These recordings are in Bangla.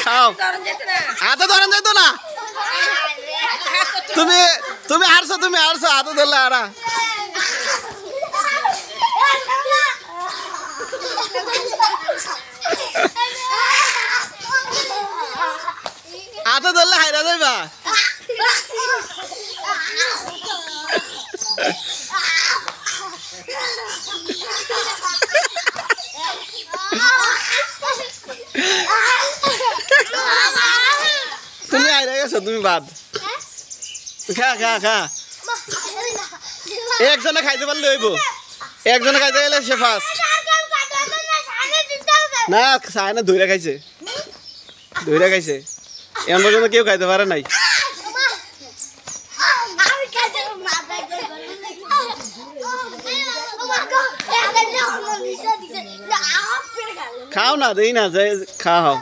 খাও হাতে ধরেন যেত না তুমি তুমি হারছো হাতে ধরলে আরা হাতে ধরলে হাইরা যাইবা তুমি হাইরা গেছো তুমি বাদ খা খা খা একজনে খাইতে পারলে হইব একজনে খাইতে গেলে সে ফার্স্ট না চায় না ধইরা খাইছে এমন পর্যন্ত কেউ খাইতে পারে নাই খাও না দেই না খাও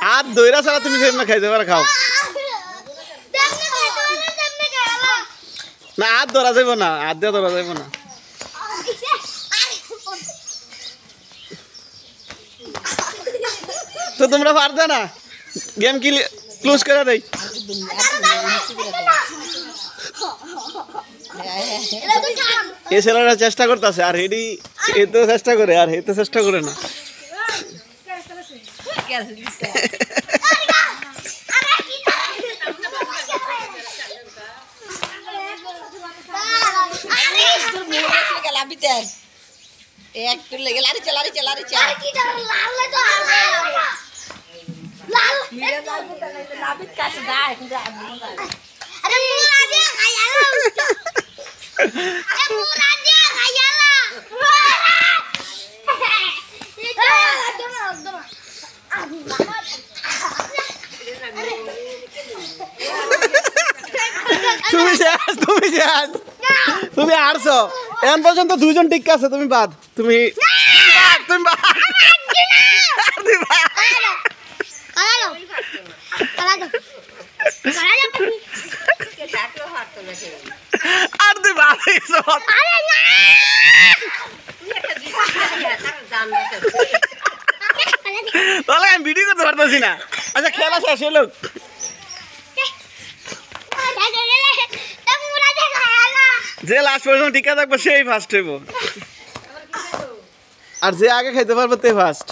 আর দইরা ছাড়া তুমি সেমন খাইতে পারো খাও না হাত ধরা যাইব না হাত দিয়ে ধরা যাইব না তো তোমরা পারবে না গেম কি ক্লোজ করে দেই এই ছেলেরা চেষ্টা করতেছে আর হেডি এ তো চেষ্টা করে আর হে তো চেষ্টা করে না তুমি হারছো এখন পর্যন্ত দুইজন ঠিক আছে তুমি বাদ তুমি আর তুই বাদ তাহলে আমি ভিডিও করতে পারতেছি না আচ্ছা খেলা শেষ হলো যে লাস্ট পর্যন্ত টিকা থাকবো সেই ফার্স্ট হইব আর যে আগে খাইতে পারবো তে ফার্স্ট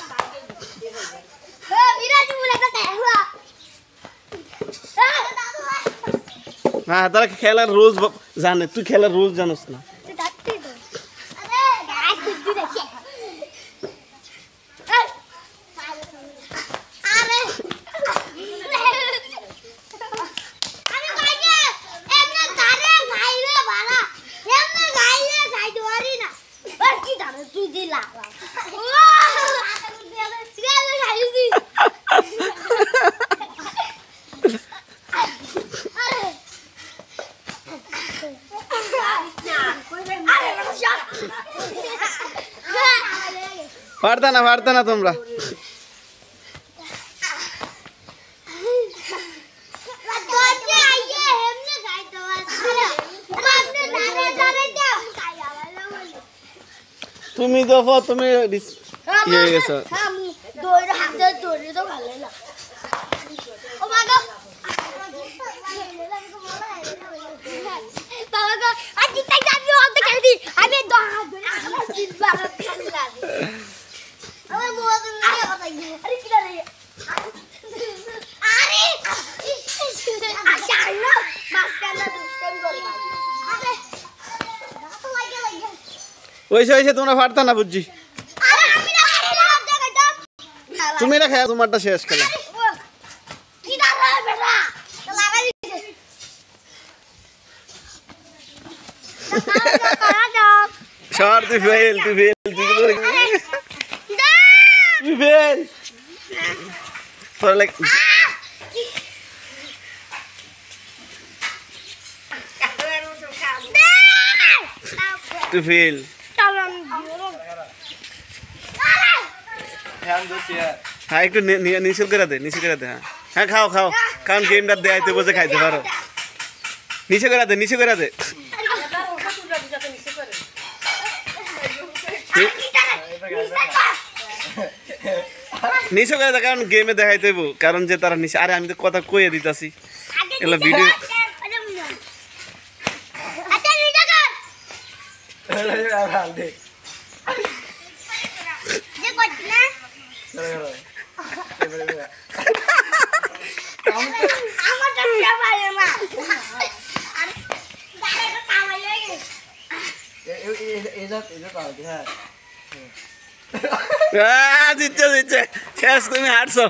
হ্যাঁ তারা খেলার রুলস জানে তুই খেলার রুলস জানিস না পারতা না তোমরা তুমি দেখো তুমি ইয়ে গেছো ওইসে তোমরা পারতা না বুঝছি তুমি না খায় তোমারটা শেষ খেলা সর তুই ফেল তোর লাইক তুই ফেল হ্যাঁ একটু নিচে করে দে হ্যাঁ হ্যাঁ খাও কারণ গেমটা দেয় তুই বসে খাইতে পারো নিচে করে দে নিশো করে কারণ গেমে দেখাইতে হইব কারণ যে তারা নিশে আরে আমি তো কথা কইয়ে দিতাছি এগুলো ভিডিও জিতছে জিতছে শেষ তুমি হারছো